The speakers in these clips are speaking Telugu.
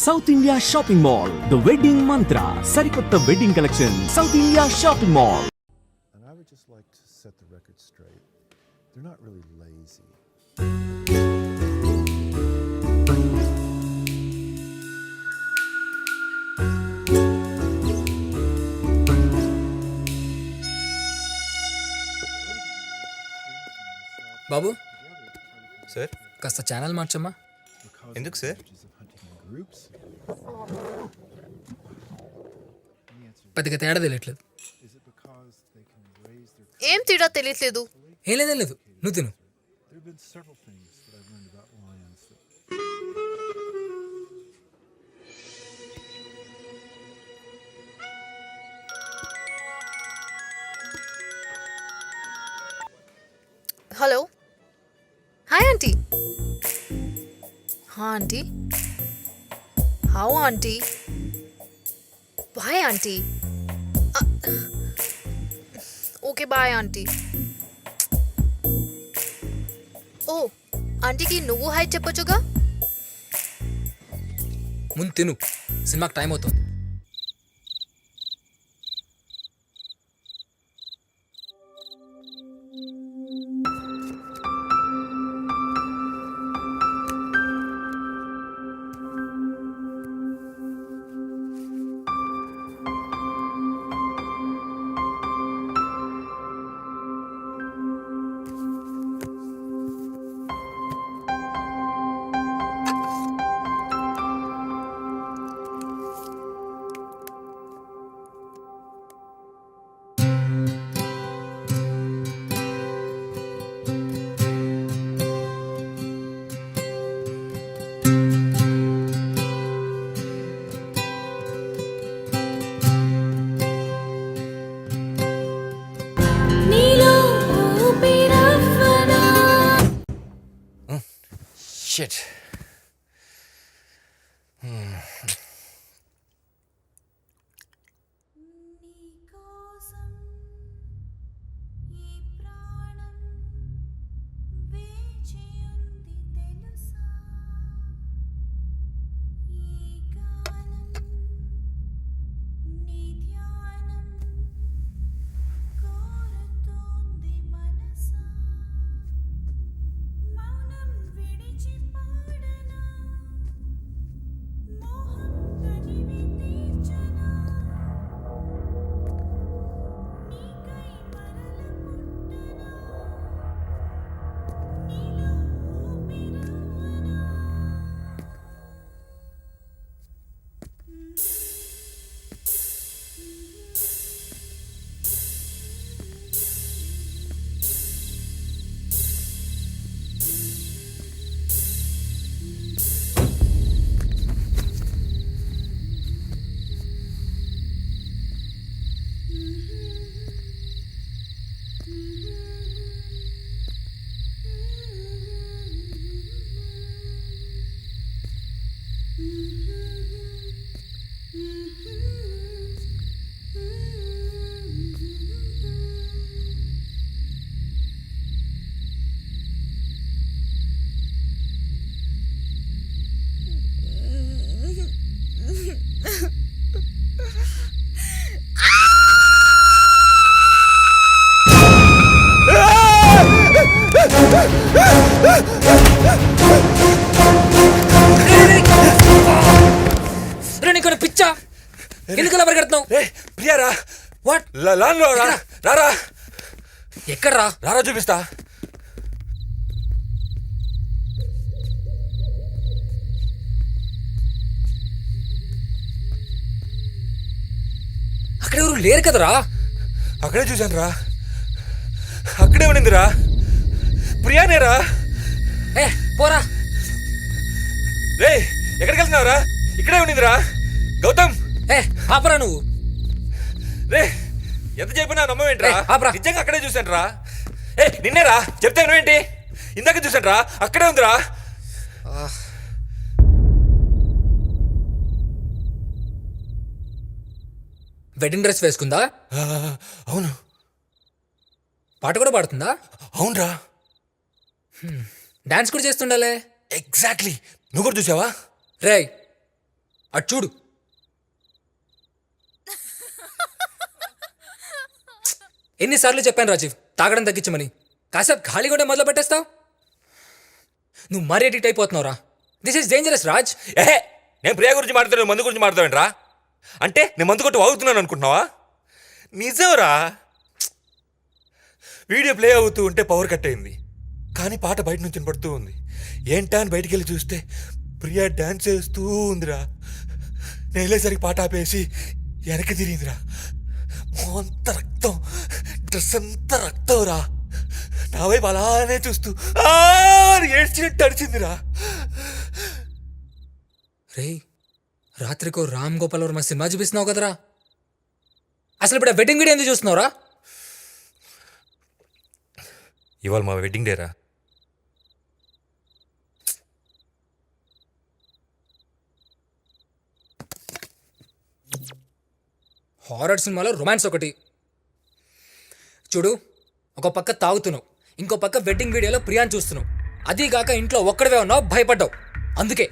South India shopping mall the wedding మంత్ర సరికొత్త wedding collection south India shopping mall. And I would just like to set the record straight. They're not really lazy. Babu sir కాస్త ఛానల్ మార్చమ్మా. ఎందుకు సార్? పెద్దగా తేడా తెలియట్లేదు. ఏం తేడా తెలియట్లేదు. ఏం లేదు నువ్వు తిను. Hello, hi aunty. Aunty, how aunty? Bye aunty. Okay bye aunty. Oh, ఆంటీకి నువ్వు హాయ్ చెప్పొచ్చుగా. ముందు తిను, సినిమాకి టైం అవుతుంది. షిట్. నీకు పిచ్చా? ఎందుకు అలా పరిగెడుతున్నావు? ప్రియారా? వాట్? రారా. ఎక్కడ్రా? రారా చూపిస్తా. అక్కడ ఎవరు లేరు కదరా. అక్కడే చూశాను రా. అక్కడే ఉండిందిరా. ప్రియానేరా. ఏ పోరా. రే ఎక్కడికి వెళ్తున్నావురా? ఇక్కడే ఉండిందిరా. గౌతమ్, ఏ ఆపరా నువ్వు. రే ఎంత చెప్పినా నమ్మవేంట్రా? ఆపరా. నిజంగా అక్కడే చూశాను రా. ఏ నిన్నేరా చెప్తే నువ్వేంటి? ఇందాక చూశాను రా, అక్కడే ఉందిరా. వెడ్డింగ్ డ్రెస్ వేసుకుందా? అవును. పాట కూడా పాడుతుందా? అవునరా. డాన్స్ కూడా చేస్తుండాలే. ఎగ్జాక్ట్లీ. నువ్వు కూడా చూసావా? రేయ్ అటు చూడు. ఎన్నిసార్లు చెప్పాను రాజీవ్ తాగడం తగ్గించమని. కాసేపు ఖాళీగా ఉంటే మొదలు పెట్టేస్తావు. నువ్వు మరీ ఎడిక్ట్ అయిపోతున్నావురా. This is dangerous Raj. ఏహే, నేను ప్రియా గురించి మాట్లాడుతాను, మందు గురించి మాట్లాడతావేంట్రా? అంటే నేను మందు కొట్టి వాగుతున్నాను అనుకుంటున్నావా? నిజంరా. వీడియో ప్లే అవుతూ ఉంటే పవర్ కట్ అయింది, కానీ పాట బయట నుంచి వినపడుతూ ఉంది. ఏంటా అని బయటికి వెళ్ళి చూస్తే ప్రియా డాన్స్ చేస్తూ ఉందిరా. నేను వెళ్ళేసరికి పాట ఆపేసి వెనక్కి తిరిగిందిరా. అంత రక్తం, డ్రెస్ అంతా రక్తం రా. నా వైపు అలానే చూస్తూ ఏడ్చినట్టు అడిచిందిరా. రేయ్, రాత్రికో రామ్ గోపాల్ వర్మ సినిమా చూపిస్తున్నావు కదరా. అసలు ఇప్పుడు ఆ వెడ్డింగ్ వీడియో ఎందుకు చూస్తున్నావురా? ఇవాళ మా వెడ్డింగ్ డేరా. హారర్ సినిమాలో రొమాన్స్ ఒకటి చూడు. ఒక పక్క తాగుతున్నావు, ఇంకో పక్క వెడ్డింగ్ వీడియోలో ప్రియాని చూస్తున్నావు. అదీగాక ఇంట్లో ఒక్కడివే ఉన్నావు, భయపడ్డావు. అందుకే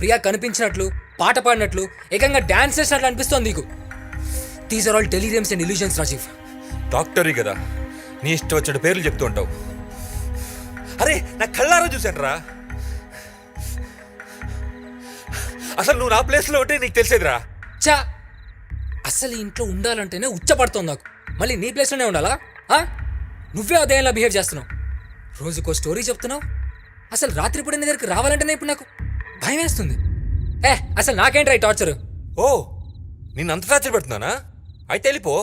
ప్రియా కనిపించినట్లు, పాట పాడినట్లు, ఏకంగా డాన్స్ చేసినట్లు అనిపిస్తోంది నీకు. These are all deliriums and illusions Rajiv. డాక్టరీ కదా, నీ ఇష్టం వచ్చిన పేర్లు చెప్తూ ఉంటావు. అరే, నా కళ్ళారా చూశాను రా. అసలు నువ్వు నా ప్లేస్లో ఉంటే నీకు తెలిసేదిరా. చా, అసలు ఈ ఇంట్లో ఉండాలంటేనే ఉచ్చపడుతోంది నాకు. మళ్ళీ నీ ప్లేస్లోనే ఉండాలా? నువ్వే అదేలా బిహేవ్ చేస్తున్నావు. రోజుకో స్టోరీ చెప్తున్నావు. అసలు రాత్రిపూట నీ దగ్గరికి రావాలంటేనే ఇప్పుడు నాకు భయం వేస్తుంది. అసలు నాకేంట్రా ఈ టార్చర్? ఓ, నిన్ను అంత టార్చర్ పెడుతున్నానా? అయితే వెళ్ళిపో.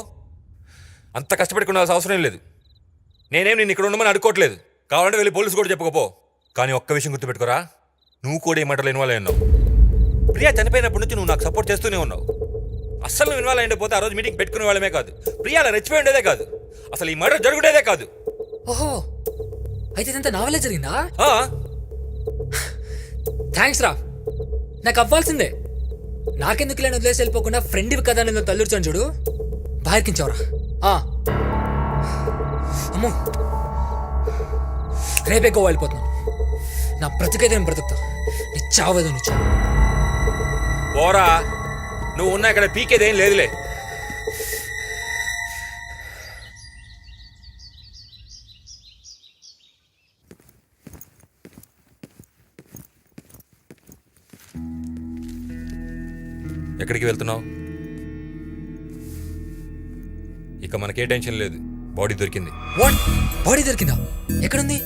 అంత కష్టపెట్టుకున్నాల్సిన అవసరం లేదు. నేనేం నిన్ను ఇక్కడ ఉండమని అడుకోవట్లేదు. కావాలంటే వెళ్ళి పోలీసు కూడా చెప్పుకోపో. కానీ ఒక్క విషయం గుర్తుపెట్టుకోరా, నువ్వు కూడా ఈ మాటలు ఇన్వాల్వ్ అయి ఉన్నావు. ప్రియా చనిపోయినప్పటి నుంచి నువ్వు నాకు సపోర్ట్ చేస్తూనే ఉన్నావు. అస్సలు నువ్వు ఇన్వాల్వ్ అయిపోతే ఆ రోజు మీటింగ్ పెట్టుకునే వాళ్ళమే కాదు, ప్రియా అలా రెచ్చిపోయి ఉండేదే కాదు, అసలు ఈ మర్డర్ జరుగుడేదే కాదు. ఓహో, అయితే ఇదంతా నా వల్లే జరిగిందా? ఆ, థ్యాంక్స్ రా. నాకు అవ్వాల్సిందే. నాకెందుకు ఇలా వదిలేసి వెళ్ళిపోకుండా ఫ్రెండ్వి కదా నేను తల్లుర్చాను చూడు. బాయర్కించావురా. అమ్మో, రేపే గోవా వెళ్ళిపోతున్నాను. నా బ్రతికైతే నేను బ్రతుకుతా, నీ చావేదో నువ్వు చావు. పోరా, నువ్వు ఉన్నా ఇక్కడ పీకేదేం లేదులే. ఎక్కడికి వెళ్తున్నావు? ఇక మనకే టెన్షన్ లేదు, బాడీ దొరికింది. వాట్? బాడీ దొరికిందా? ఎక్కడుంది?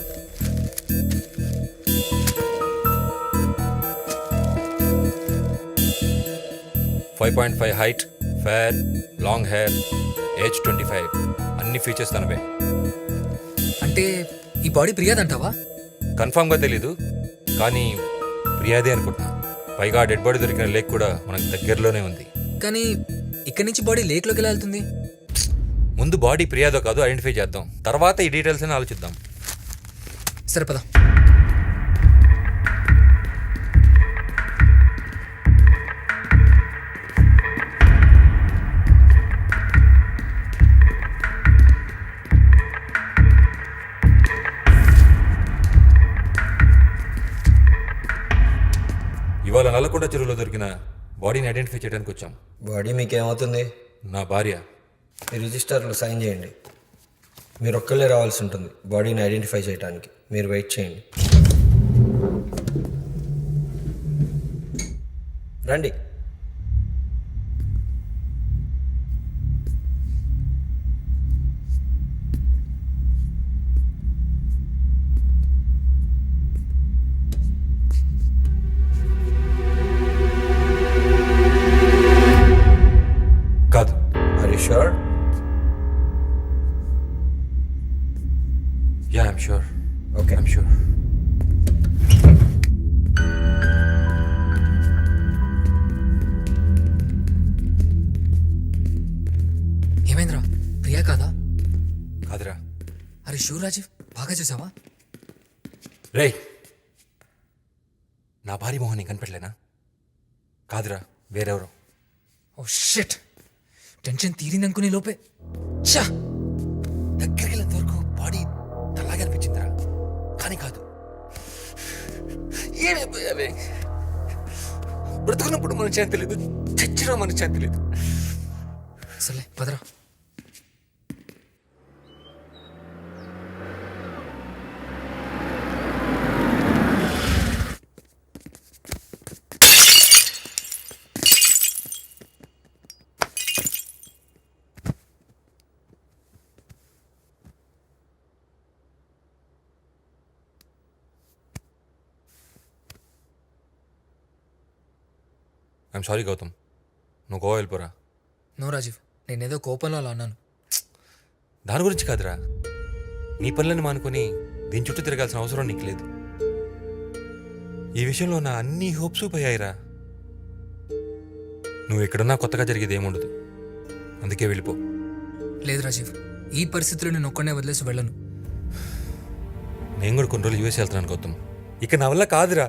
.5 height, fair, long hair, age 25, అన్ని ఫీచర్స్ తనవే. అంటే ఈ బాడీ ప్రియాదంటావా? కన్ఫామ్గా తెలీదు, కానీ ప్రియాదే అనుకుంటున్నా. పైగా డెడ్ బాడీ దొరికిన లేక్ కూడా మనకు దగ్గరలోనే ఉంది. కానీ ఇక్కడి నుంచి బాడీ లేక్లోకి ఎలా వెళ్తుంది? ముందు బాడీ ప్రియాదో కాదు ఐడెంటిఫై చేద్దాం, తర్వాత ఈ డీటెయిల్స్ అని ఆలోచిద్దాం. సరే పద. ఇవాళ నల్లకొండ చెరువులో దొరికిన బాడీని ఐడెంటిఫై చేయడానికి వచ్చాం. బాడీ మీకేమవుతుంది? నా భార్య. మీ రిజిస్టర్లో సైన్ చేయండి. మీరు ఒక్కళ్ళే రావాల్సి ఉంటుంది బాడీని ఐడెంటిఫై చేయడానికి. మీరు వెయిట్ చేయండి. రండి. కాదు. Are you sure? Yeah, I'm sure. Okay. I'm sure. ఏమైందిరా? ప్రియా కాదా? కాదురా. అరే షూర్ రాజీవ్, బాగా చూసావా? రేయ్, నా భార్య మోహన్ కనిపెట్టలేనా? కాదురా, వేరెవరో. ఓ షిట్, టెన్షన్ తీరిందనుకునే లోపే చా దగ్గరికి వెళ్ళేంత వరకు బాడీ తెల్లగా అనిపించిందిరా, కానీ కాదు. ఏమైపోయావే? బ్రతుకున్నప్పుడు మన శాంతి లేదు, చచ్చినా మన శాంతి లేదు. సర్లే పదరా. ఐఎమ్ సారీ గౌతమ్, నువ్వు గోవా వెళ్ళిపోరా. నో రాజీవ్, నేనేదో కోపంలో అలా అన్నాను. దాని గురించి కాదురా, నీ పనులను మానుకొని దీని చుట్టూ తిరగాల్సిన అవసరం నీకు లేదు. ఈ విషయంలో నా అన్ని హోప్స్ పోయాయిరా. నువ్వు ఎక్కడున్నా కొత్తగా జరిగేది ఏముండదు, అందుకే వెళ్ళిపో. లేదు రాజీవ్, ఈ పరిస్థితుల్లో నేను ఒక్కడే వదిలేసి వెళ్ళను. నేను కూడా కొన్ని రోజులు యూఎస్ వెళ్తున్నాను గౌతమ్. ఇక నా వల్ల కాదురా,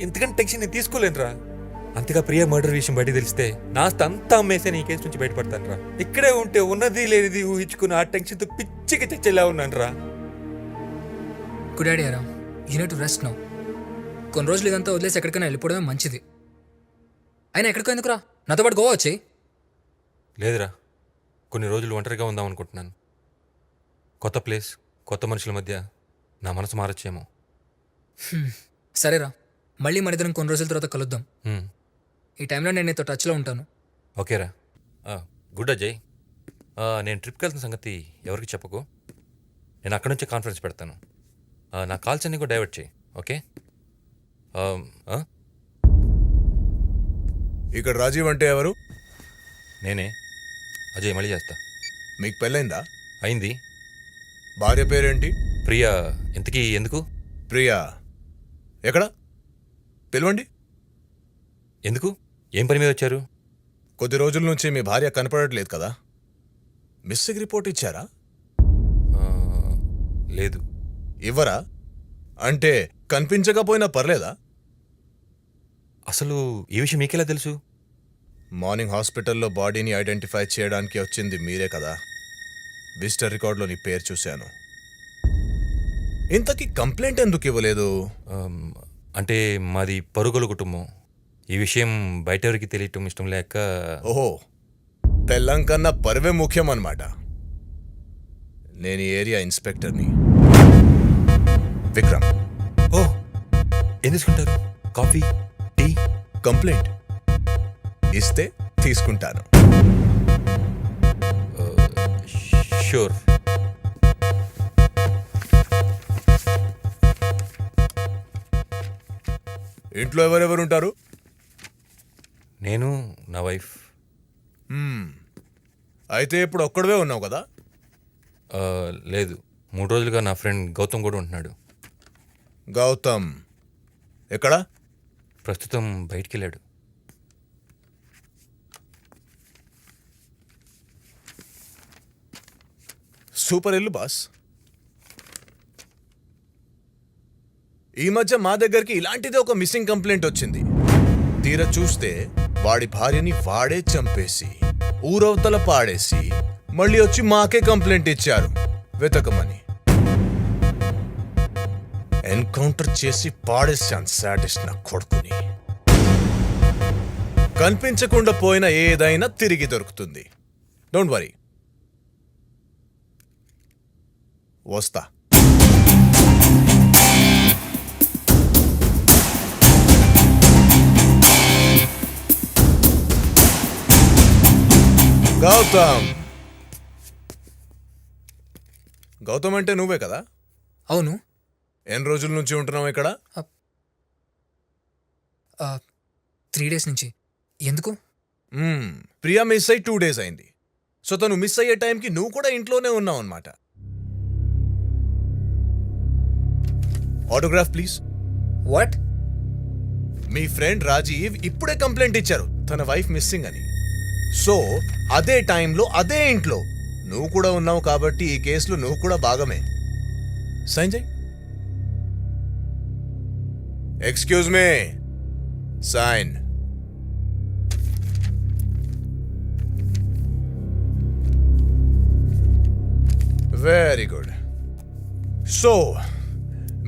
ఇంతకంటే టెన్షన్ నేను తీసుకోలేనురా. అంతగా ప్రియా మర్డర్ విషయం బయట తెలిస్తే నాస్త అంతా అమ్మేసే నీ కేసు నుంచి బయటపడతాను రా. ఇక్కడే ఉంటే ఉన్నది లేనిది ఊహించుకుని ఆ టెన్షన్తో పిచ్చికి తెచ్చేలా ఉన్నాను రా. గుడ్ ఐడియా రా, యూనిట్ టు రెస్ట్ నౌ. కొన్ని రోజులు ఇదంతా వదిలేసి ఎక్కడికైనా వెళ్ళిపోవడమే మంచిది. అయినా ఎక్కడికో ఎందుకురా, నాతో పాటు గోవా వచ్చేయి. లేదురా, కొన్ని రోజులు ఒంటరిగా ఉందాం అనుకుంటున్నాను. కొత్త ప్లేస్, కొత్త మనుషుల మధ్య నా మనసు మారచ్చేమో. సరేరా, మళ్ళీ మన ఇద్దరం కొన్ని రోజుల తర్వాత కలుద్దాం. ఈ టైంలో నేను నీతో టచ్లో ఉంటాను. ఓకేరా. గుడ్ అజయ్. నేను ట్రిప్కి వెళ్తున్న సంగతి ఎవరికి చెప్పకు. నేను అక్కడి నుంచే కాన్ఫరెన్స్ పెడతాను. నా కాల్స్ అన్ని కూడా డైవర్ట్ చేయి. ఓకే. ఇక్కడ రాజీవ్ అంటే ఎవరు? నేనే అజయ్, మళ్ళీ చేస్తా. మీకు పెళ్ళైందా? అయింది. భార్య పేరేంటి? ప్రియా. ఇంతకీ ఎందుకు? ప్రియా ఎక్కడ? పిలవండి. ఎందుకు? ఏం పని మీద వచ్చారు? కొద్ది రోజుల నుంచి మీ భార్య కనపడట్లేదు కదా, మిస్సింగ్ రిపోర్ట్ ఇచ్చారా? లేదు. ఇవ్వరా? అంటే కనిపించకపోయినా పర్లేదా? అసలు ఈ విషయం మీకెలా తెలుసు? మార్నింగ్ హాస్పిటల్లో బాడీని ఐడెంటిఫై చేయడానికి వచ్చింది మీరే కదా. విజిటర్ రికార్డులో నీ పేరు చూశాను. ఇంతకీ కంప్లైంట్ ఎందుకు ఇవ్వలేదు? అంటే మాది పరుగుల కుటుంబం. ఈ విషయం బయట ఎవరికి తెలియటం ఇష్టం లేక. ఓహో, పెళ్ళం కన్నా పరువే ముఖ్యం అన్నమాట. నేను ఈ ఏరియా ఇన్స్పెక్టర్ని, విక్రమ్. ఓ, ఏం తీసుకుంటారు? Coffee, tea? కంప్లైంట్ ఇస్తే తీసుకుంటాను. షూర్. ఇంట్లో ఎవరెవరుంటారు? నేను, నా వైఫ్. అయితే ఇప్పుడు ఒక్కడవే ఉన్నావు కదా? లేదు, 3 రోజులుగా నా ఫ్రెండ్ గౌతమ్ కూడా ఉంటున్నాడు. గౌతమ్ ఎక్కడా? ప్రస్తుతం బయటికి వెళ్ళాడు. సూపర్ ఇల్లు బాస్. ఈ మధ్య మా దగ్గరికి ఇలాంటిదే ఒక మిస్సింగ్ కంప్లైంట్ వచ్చింది. తీరా చూస్తే వాడి భార్యని వాడే చంపేసి ఊరవతల పాడేసి మళ్ళీ వచ్చి మాకే కంప్లైంట్ ఇచ్చారు వెతకమని. ఎన్కౌంటర్ చేసి పాడేశాను సాడిస్ట్ నా కొడుకుని. కనిపించకుండా పోయిన ఏదైనా తిరిగి దొరుకుతుంది. డోంట్ వరీ, వస్తా. గౌతమ్. గౌతమ్ అంటే నువ్వే కదా? అవును. ఎన్ని రోజుల నుంచి ఉంటున్నావు ఇక్కడ? 3 days నుంచి. ఎందుకు? ప్రియా మిస్ అయ్యి 2 days అయింది. సో తను మిస్ అయ్యే టైంకి నువ్వు కూడా ఇంట్లోనే ఉన్నావు అన్నమాట. Autograph please. వాట్? మీ ఫ్రెండ్ రాజీవ్ ఇప్పుడే కంప్లైంట్ ఇచ్చారు తన వైఫ్ మిస్సింగ్ అని. సో అదే టైంలో అదే ఇంట్లో నువ్వు కూడా ఉన్నావు కాబట్టి ఈ కేసులో నువ్వు కూడా భాగమే. సైన్ చేయి. Excuse me, sign. Very good. So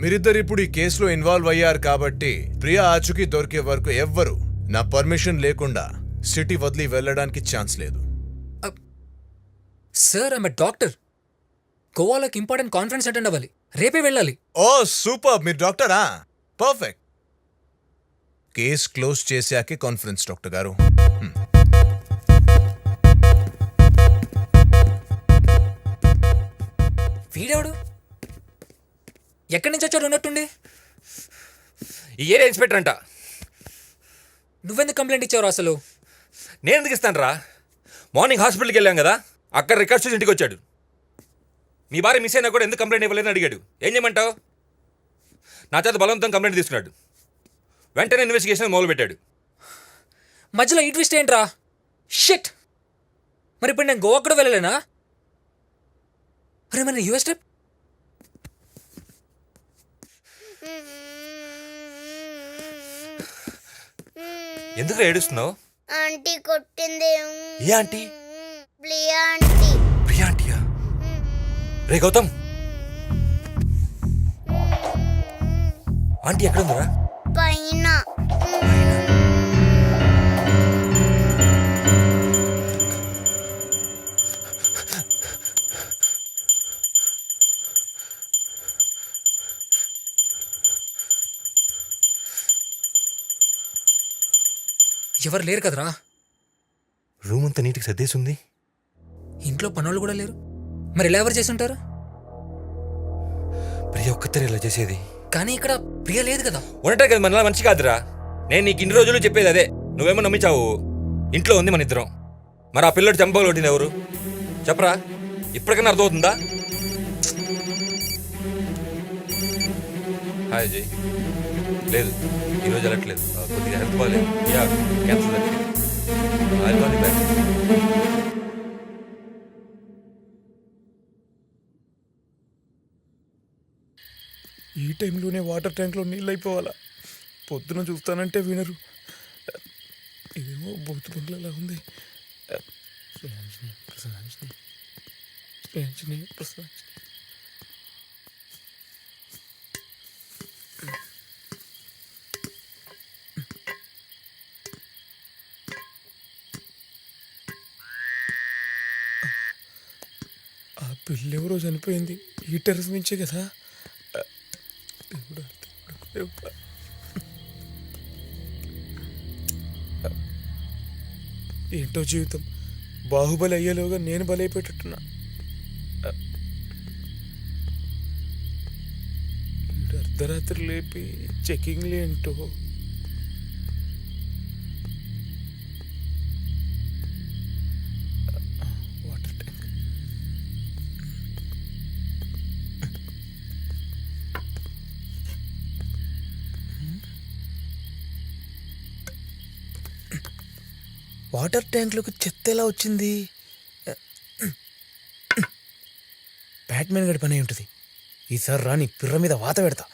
మీరిద్దరు ఇప్పుడు ఈ కేసులో ఇన్వాల్వ్ అయ్యారు కాబట్టి ప్రియా ఆచూకీ దొరికే వరకు ఎవ్వరు నా పర్మిషన్ లేకుండా సిటీ వదిలి వెళ్ళడానికి ఛాన్స్ లేదు. సార్ ఆమె డాక్టర్. గోవాలోకి ఇంపార్టెంట్ కాన్ఫరెన్స్ అటెండ్ అవ్వాలి. రేపే వెళ్ళాలి. ఓ సూపర్, మీరు డాక్టరా? పర్ఫెక్ట్. కేస్ క్లోజ్ చేశాకే కాన్ఫరెన్స్ డాక్టర్ గారు. వీడెవడు? ఎక్కడి నుంచి వచ్చాడు ఉన్నట్టుండి? ఈ ఏరియా ఇన్స్పెక్టర్ అంట. నువ్వెందుకు కంప్లైంట్ ఇచ్చావు అసలు? నేను ఎందుకు ఇస్తాను రా? మార్నింగ్ హాస్పిటల్కి వెళ్ళాం కదా, అక్కడ రికార్డ్స్ చూసి ఇంటికి వచ్చాడు. మీ భార్య మిస్ అయినా కూడా ఎందుకు కంప్లైంట్ ఇవ్వలేదని అడిగాడు. ఏం చేయమంటావు? నా చేత బలవంతం కంప్లైంట్ తీసుకున్నాడు. వెంటనే ఇన్వెస్టిగేషన్ మొదలుపెట్టాడు. మధ్యలో ఈ ట్విస్ట్ ఏంట్రా? షిట్. మరి ఇప్పుడు నేను గోవా కూడా వెళ్ళలేనా? అరే మరి యూఎస్ ట్రిప్? ఎందుకు ఏడుస్తున్నావు? ఆంటీ కొట్టింది. ఏ ఆంటీ? ప్రియా ఆంటీ. ప్రియా ఆంటీయా? రే గౌతమ్, ఆంటీ ఎక్కడుందిరా? పైన. ఎవరు లేరు కదరా? రూమ్ అంతా నీటికి సర్దేసి ఉంది. ఇంట్లో పనులు కూడా లేరు. మరి ఎలా ఎవరు చేసి ఉంటారు? ప్రియ ఒక్కతరే ఇలా చేసేది. కానీ ఇక్కడ ప్రియ లేదు కదా. ఉండటే కదా మనలా మంచి కాదురా. నేను నీకు ఇన్ని రోజులు చెప్పేది అదే. నువ్వేమో నమ్మించావు. ఇంట్లో ఉంది మన ఇద్దరం. మరి ఆ పిల్లడు చంపలు కొట్టింది ఎవరు? చెప్పరా, ఇప్పటికన్నా అర్థమవుతుందా? హాయ్ అజయ్. లేదు, ఈరోజు వెళ్ళట్లేదు. కొద్దిగా హెల్త్ బాగాలేదు. యా, క్యాన్సల్ జరిగింది. బ్యాక్. ఈ టైంలోనే వాటర్ ట్యాంక్లో నీళ్ళు అయిపోవాలా? పొద్దున చూస్తానంటే వినరు. ఇదేమో బౌద్ధ బంగ్లాలా ఉంది. ఆ పిల్లెవరో చనిపోయింది ఈ టెర్రస్ నుంచే కదా. ఏంటో జీవితం. బాహుబలి అయ్యేలోగా నేను బలైపోయేటట్టున్నా. అర్ధరాత్రి లేపి చెకింగ్లు ఏంటో. Water tank. వాటర్ ట్యాంక్లోకి చెత్త ఎలా వచ్చింది? బ్యాట్మెన్ గడి పని ఉంటుంది. ఈసారి రాని పిర్ర మీద వాత పెడతా.